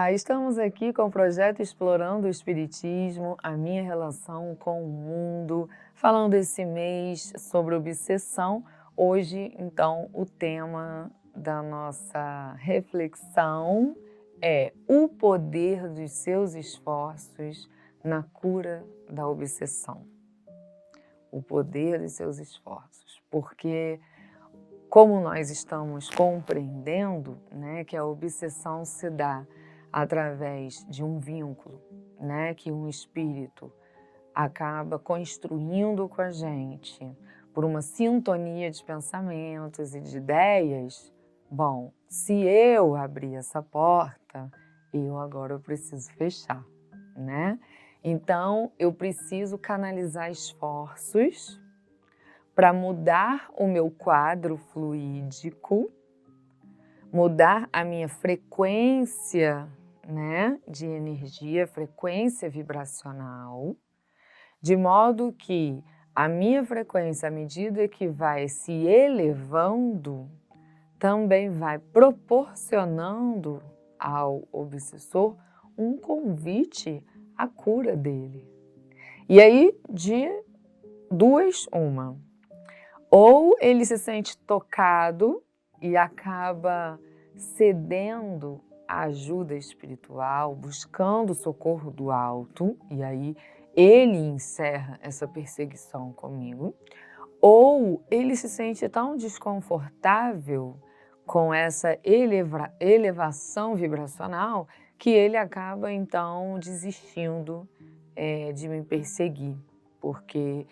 Olá, estamos aqui com o projeto Explorando o Espiritismo, a minha relação com o mundo, falando esse mês sobre obsessão. Hoje, então, o tema da nossa reflexão é o poder dos seus esforços na cura da obsessão. O poder dos seus esforços, porque como nós estamos compreendendo, né, que a obsessão se dá através de um vínculo, né, que um espírito acaba construindo com a gente por uma sintonia de pensamentos e de ideias. Bom, se eu abrir essa porta, eu agora preciso fechar, né? Então, eu preciso canalizar esforços para mudar o meu quadro fluídico, mudar a minha frequência, né, de energia, frequência vibracional, de modo que a minha frequência, à medida que vai se elevando, também vai proporcionando ao obsessor um convite à cura dele. E aí, de duas, uma. Ou ele se sente tocado e acaba cedendo à ajuda espiritual, buscando o socorro do alto, e aí ele encerra essa perseguição comigo. Ou ele se sente tão desconfortável com essa elevação vibracional que ele acaba então desistindo de me perseguir, porque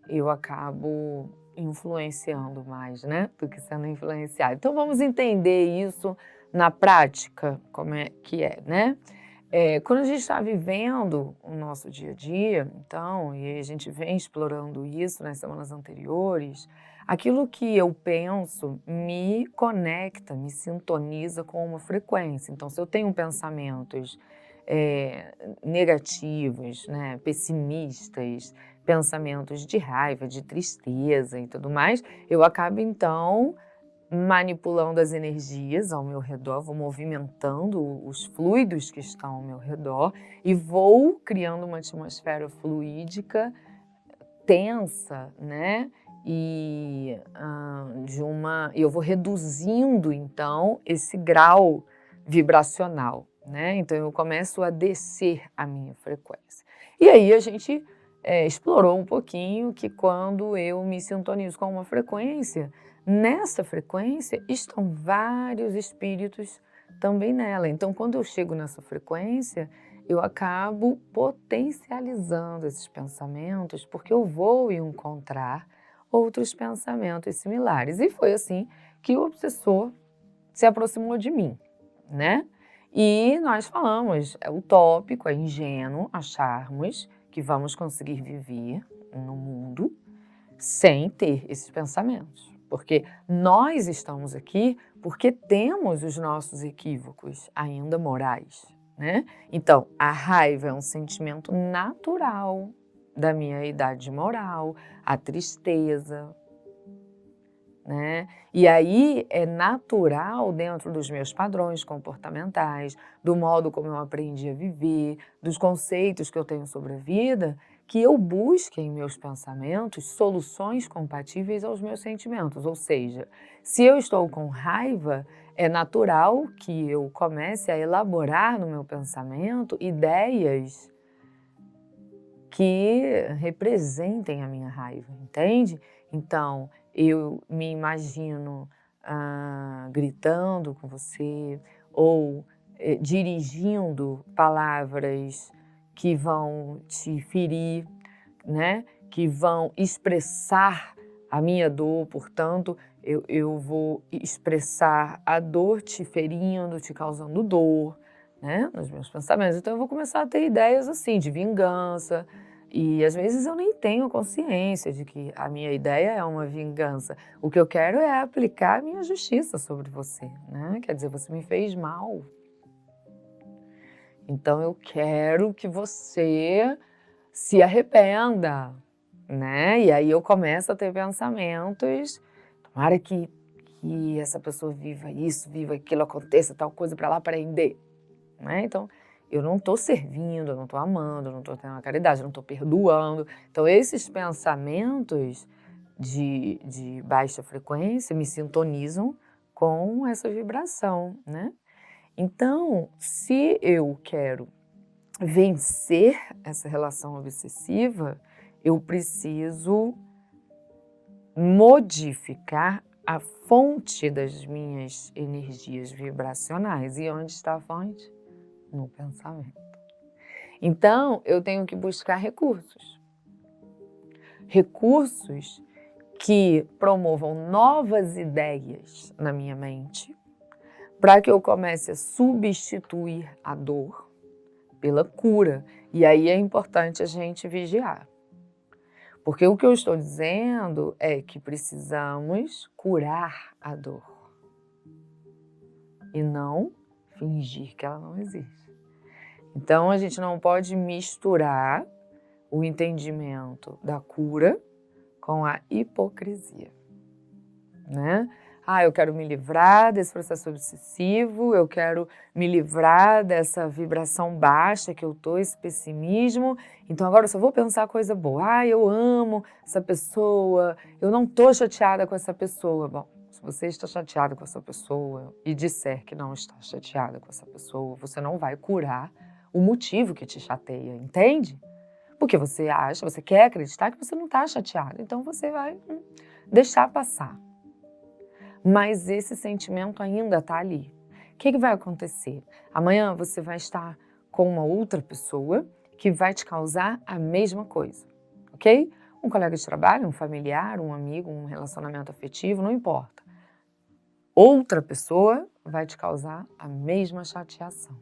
eu acabo influenciando mais, né, do que sendo influenciado. Então vamos entender isso na prática, como é que é, né? Quando a gente está vivendo o nosso dia a dia, então, e a gente vem explorando isso nas semanas anteriores, aquilo que eu penso me conecta, me sintoniza com uma frequência. Então, se eu tenho pensamentos negativos, né, pessimistas, pensamentos de raiva, de tristeza e tudo mais, eu acabo então manipulando as energias ao meu redor, vou movimentando os fluidos que estão ao meu redor e vou criando uma atmosfera fluídica tensa, né? E eu vou reduzindo então esse grau vibracional, né? Então eu começo a descer a minha frequência. E aí a gente explorou um pouquinho que quando eu me sintonizo com uma frequência, nessa frequência estão vários espíritos também nela. Então, quando eu chego nessa frequência, eu acabo potencializando esses pensamentos, porque eu vou encontrar outros pensamentos similares. E foi assim que o obsessor se aproximou de mim, né? E nós falamos, é utópico, é ingênuo acharmos que vamos conseguir viver no mundo sem ter esses pensamentos. Porque nós estamos aqui porque temos os nossos equívocos ainda morais, né? Então, a raiva é um sentimento natural da minha idade moral, a tristeza, né? E aí é natural dentro dos meus padrões comportamentais, do modo como eu aprendi a viver, dos conceitos que eu tenho sobre a vida, que eu busque em meus pensamentos soluções compatíveis aos meus sentimentos. Ou seja, se eu estou com raiva, é natural que eu comece a elaborar no meu pensamento ideias que representem a minha raiva, entende? Então, eu me imagino gritando com você ou dirigindo palavras que vão te ferir, né? Que vão expressar a minha dor, portanto, eu vou expressar a dor te ferindo, te causando dor, né? Nos meus pensamentos. Então eu vou começar a ter ideias assim, de vingança, e às vezes eu nem tenho consciência de que a minha ideia é uma vingança. O que eu quero é aplicar a minha justiça sobre você, né? Quer dizer, você me fez mal. Então eu quero que você se arrependa, né? E aí eu começo a ter pensamentos, tomara que essa pessoa viva isso, viva aquilo, aconteça tal coisa para ela aprender, né? Então, eu não estou servindo, eu não estou amando, eu não estou tendo uma caridade, eu não estou perdoando. Então, esses pensamentos de baixa frequência me sintonizam com essa vibração, né? Então, se eu quero vencer essa relação obsessiva, eu preciso modificar a fonte das minhas energias vibracionais. E onde está a fonte? No pensamento. Então, eu tenho que buscar recursos. Recursos que promovam novas ideias na minha mente, para que eu comece a substituir a dor pela cura. E aí é importante a gente vigiar. Porque o que eu estou dizendo é que precisamos curar a dor e não fingir que ela não existe. Então, a gente não pode misturar o entendimento da cura com a hipocrisia, né? Eu quero me livrar desse processo obsessivo, eu quero me livrar dessa vibração baixa que eu tô, esse pessimismo, então agora eu só vou pensar coisa boa. Eu amo essa pessoa, eu não tô chateada com essa pessoa. Bom, se você está chateada com essa pessoa e disser que não está chateada com essa pessoa, você não vai curar o motivo que te chateia, entende? Porque você quer acreditar que você não está chateado, então você vai deixar passar. Mas esse sentimento ainda está ali. O que vai acontecer? Amanhã você vai estar com uma outra pessoa que vai te causar a mesma coisa, ok? Um colega de trabalho, um familiar, um amigo, um relacionamento afetivo, não importa. Outra pessoa vai te causar a mesma chateação.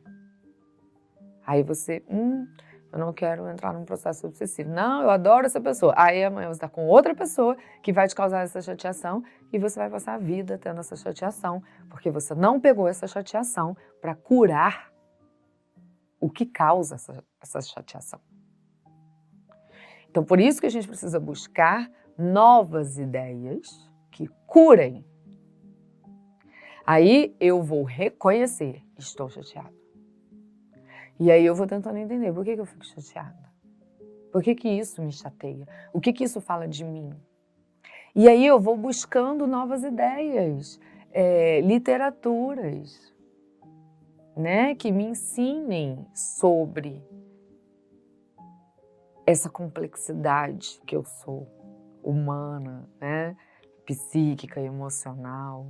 Aí você, eu não quero entrar num processo obsessivo. Não, eu adoro essa pessoa. Aí amanhã você está com outra pessoa que vai te causar essa chateação e você vai passar a vida tendo essa chateação, porque você não pegou essa chateação para curar o que causa essa chateação. Então, por isso que a gente precisa buscar novas ideias que curem. Aí eu vou reconhecer, estou chateada. E aí eu vou tentando entender, por que eu fico chateada? Por que isso me chateia? O que isso fala de mim? E aí eu vou buscando novas ideias, literaturas, né, que me ensinem sobre essa complexidade que eu sou, humana, né, psíquica, emocional.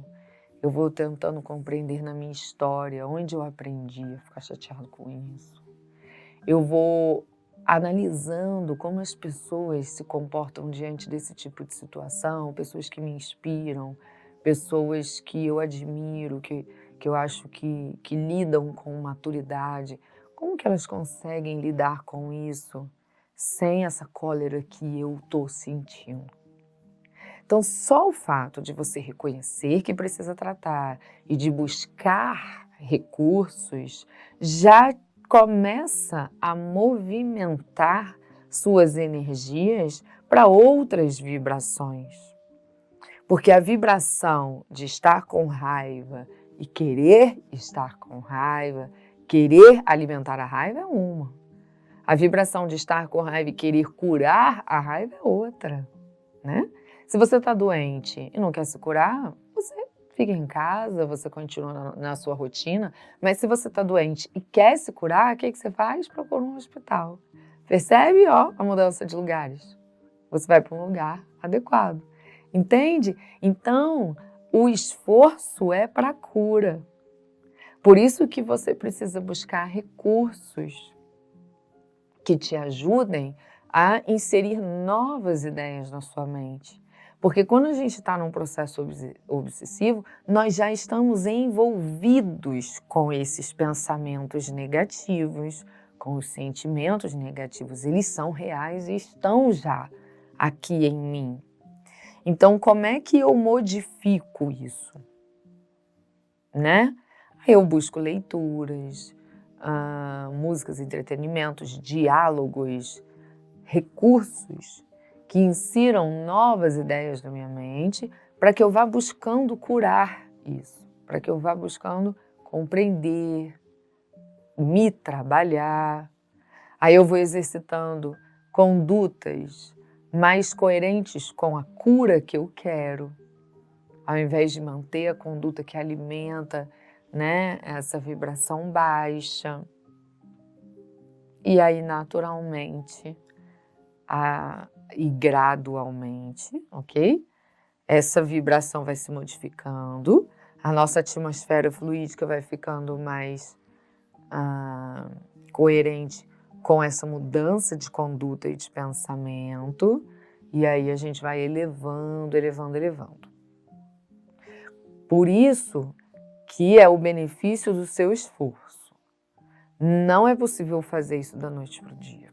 Eu vou tentando compreender na minha história onde eu aprendi a ficar chateado com isso. Eu vou analisando como as pessoas se comportam diante desse tipo de situação, pessoas que me inspiram, pessoas que eu admiro, que eu acho que lidam com maturidade. Como que elas conseguem lidar com isso sem essa cólera que eu estou sentindo? Então, só o fato de você reconhecer que precisa tratar e de buscar recursos já começa a movimentar suas energias para outras vibrações. Porque a vibração de estar com raiva e querer estar com raiva, querer alimentar a raiva é uma. A vibração de estar com raiva e querer curar a raiva é outra, né? Se você está doente e não quer se curar, você fica em casa, você continua na sua rotina, mas se você está doente e quer se curar, o que você faz? Procura um hospital. Percebe, a mudança de lugares? Você vai para um lugar adequado, entende? Então, o esforço é para a cura. Por isso que você precisa buscar recursos que te ajudem a inserir novas ideias na sua mente. Porque quando a gente está num processo obsessivo, nós já estamos envolvidos com esses pensamentos negativos, com os sentimentos negativos. Eles são reais e estão já aqui em mim. Então, como é que eu modifico isso? Né? Eu busco leituras, músicas, entretenimentos, diálogos, recursos que insiram novas ideias na minha mente para que eu vá buscando curar isso, para que eu vá buscando compreender, me trabalhar. Aí eu vou exercitando condutas mais coerentes com a cura que eu quero, ao invés de manter a conduta que alimenta, né, essa vibração baixa. E aí, naturalmente, e gradualmente, ok? Essa vibração vai se modificando, a nossa atmosfera fluídica vai ficando mais coerente com essa mudança de conduta e de pensamento, e aí a gente vai elevando, elevando, elevando. Por isso que é o benefício do seu esforço. Não é possível fazer isso da noite para o dia.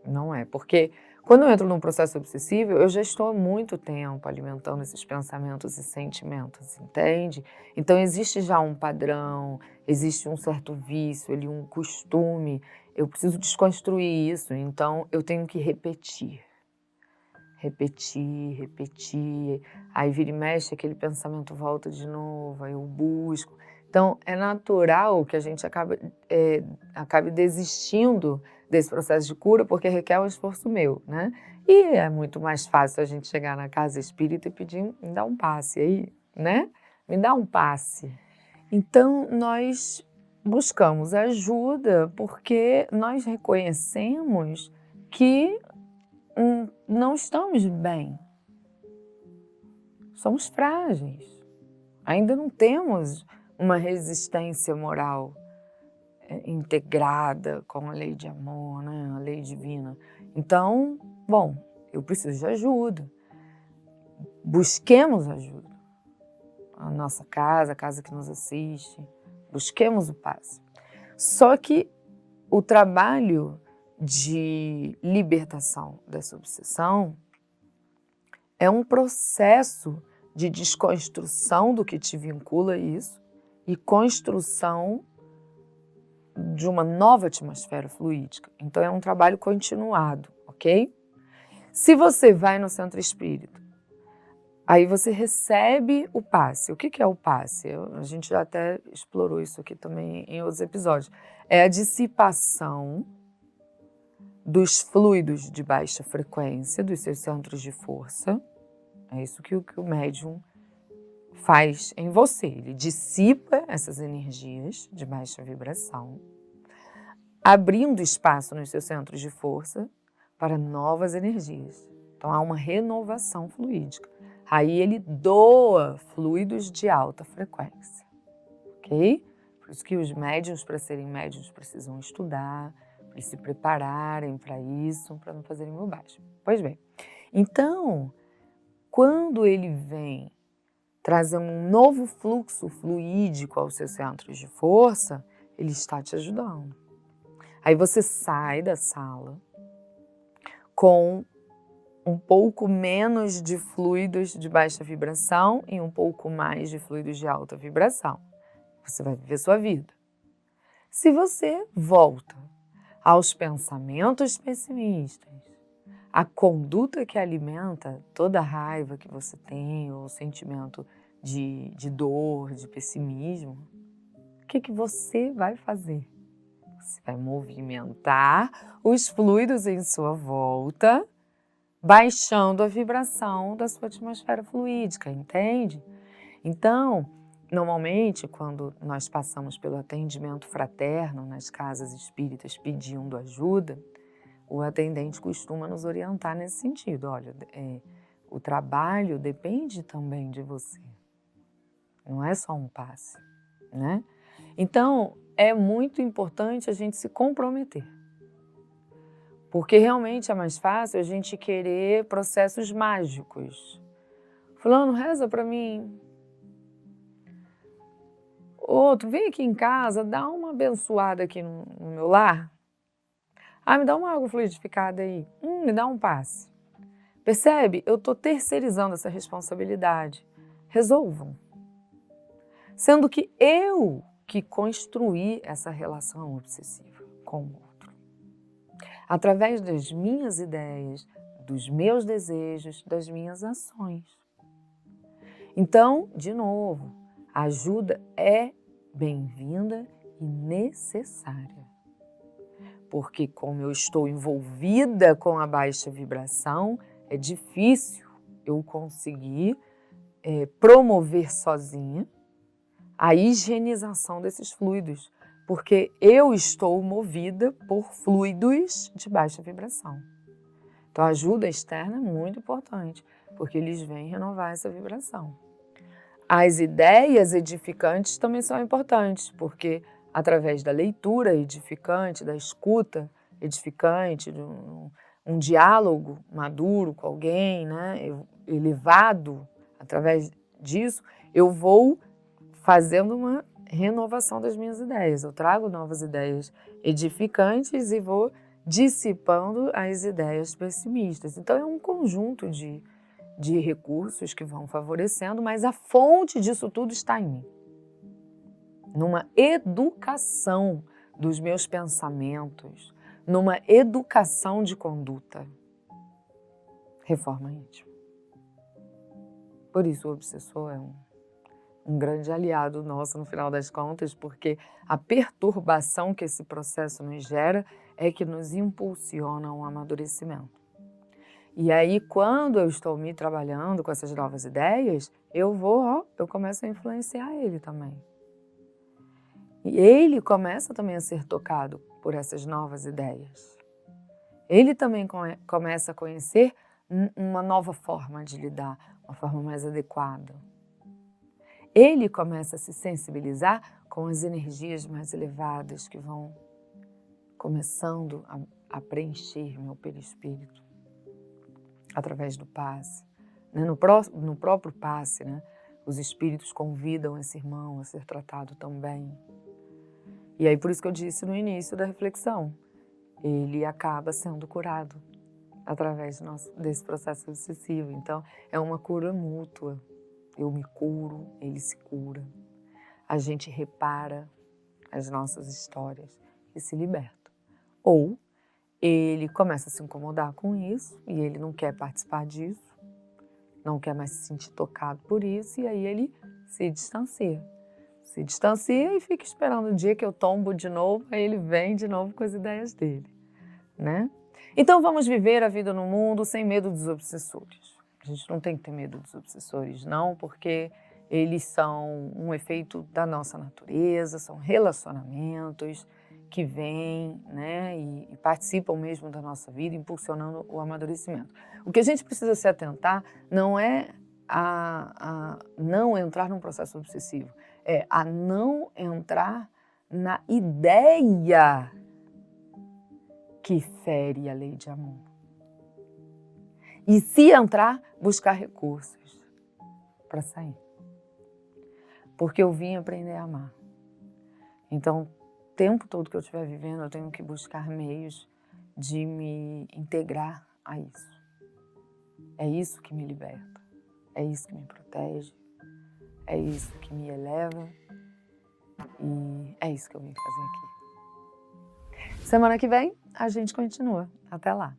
Não é, porque quando eu entro num processo obsessivo, eu já estou há muito tempo alimentando esses pensamentos e sentimentos, entende? Então existe já um padrão, existe um certo vício, ali, um costume. Eu preciso desconstruir isso, então eu tenho que repetir. Repetir, repetir. Aí vira e mexe, aquele pensamento volta de novo, aí eu busco. Então é natural que a gente acabe desistindo desse processo de cura, porque requer um esforço meu, né? E é muito mais fácil a gente chegar na casa espírita e pedir, me dá um passe aí, né? Me dá um passe. Então, nós buscamos ajuda porque nós reconhecemos que não estamos bem. Somos frágeis. Ainda não temos uma resistência moral integrada com a lei de amor, né? A lei divina. Então, bom, eu preciso de ajuda. Busquemos ajuda. A nossa casa, a casa que nos assiste, busquemos o passe. Só que o trabalho de libertação dessa obsessão é um processo de desconstrução do que te vincula a isso e construção de uma nova atmosfera fluídica. Então é um trabalho continuado, ok? Se você vai no centro espírita, aí você recebe o passe. O que é o passe? A gente já até explorou isso aqui também em outros episódios. É a dissipação dos fluidos de baixa frequência, dos seus centros de força. É isso que o médium faz em você. Ele dissipa essas energias de baixa vibração, abrindo espaço nos seus centros de força para novas energias. Então há uma renovação fluídica. Aí ele doa fluidos de alta frequência, ok? Por isso que os médiuns, para serem médiuns, precisam estudar, para se prepararem para isso, para não fazerem bobagem. Pois bem, então, quando ele vem trazer um novo fluxo fluídico aos seus centros de força, ele está te ajudando. Aí você sai da sala com um pouco menos de fluidos de baixa vibração e um pouco mais de fluidos de alta vibração. Você vai viver sua vida. Se você volta aos pensamentos pessimistas, a conduta que alimenta toda a raiva que você tem, ou o sentimento de dor, de pessimismo, o que você vai fazer? Você vai movimentar os fluidos em sua volta, baixando a vibração da sua atmosfera fluídica, entende? Então, normalmente, quando nós passamos pelo atendimento fraterno nas casas espíritas pedindo ajuda, o atendente costuma nos orientar nesse sentido. Olha, o trabalho depende também de você. Não é só um passe, né? Então, é muito importante a gente se comprometer. Porque realmente é mais fácil a gente querer processos mágicos. Fulano, reza para mim. Outro, vem aqui em casa, dá uma abençoada aqui no meu lar. Me dá uma água fluidificada aí. Me dá um passe. Percebe? Eu estou terceirizando essa responsabilidade. Resolvam. Sendo que eu que construí essa relação obsessiva com o outro. Através das minhas ideias, dos meus desejos, das minhas ações. Então, de novo, a ajuda é bem-vinda e necessária. Porque como eu estou envolvida com a baixa vibração, é difícil eu conseguir promover sozinha a higienização desses fluidos, porque eu estou movida por fluidos de baixa vibração. Então a ajuda externa é muito importante, porque eles vêm renovar essa vibração. As ideias edificantes também são importantes, porque através da leitura edificante, da escuta edificante, de um diálogo maduro com alguém, né, elevado, através disso, eu vou fazendo uma renovação das minhas ideias. Eu trago novas ideias edificantes e vou dissipando as ideias pessimistas. Então é um conjunto de recursos que vão favorecendo, mas a fonte disso tudo está em mim. Numa educação dos meus pensamentos, numa educação de conduta. Reforma íntima. Por isso o obsessor é um grande aliado nosso no final das contas, porque a perturbação que esse processo nos gera é que nos impulsiona um amadurecimento. E aí, quando eu estou me trabalhando com essas novas ideias, eu começo a influenciar ele também. E ele começa também a ser tocado por essas novas ideias. Ele também começa a conhecer uma nova forma de lidar, uma forma mais adequada. Ele começa a se sensibilizar com as energias mais elevadas que vão começando a preencher meu perispírito através do passe. No próprio passe, né, os espíritos convidam esse irmão a ser tratado também. E aí por isso que eu disse no início da reflexão, ele acaba sendo curado através desse processo obsessivo. Então é uma cura mútua. Eu me curo, ele se cura. A gente repara as nossas histórias e se liberta. Ou ele começa a se incomodar com isso e ele não quer participar disso, não quer mais se sentir tocado por isso e aí ele se distancia. Se distancia e fica esperando o dia que eu tombo de novo, aí ele vem de novo com as ideias dele, né? Então vamos viver a vida no mundo sem medo dos obsessores. A gente não tem que ter medo dos obsessores, não, porque eles são um efeito da nossa natureza, são relacionamentos que vêm, né, e participam mesmo da nossa vida, impulsionando o amadurecimento. O que a gente precisa se atentar não é a não entrar num processo obsessivo, é a não entrar na ideia que fere a lei de amor. E se entrar, buscar recursos para sair. Porque eu vim aprender a amar. Então, o tempo todo que eu estiver vivendo, eu tenho que buscar meios de me integrar a isso. É isso que me liberta. É isso que me protege. É isso que me eleva. E é isso que eu vim fazer aqui. Semana que vem, a gente continua. Até lá.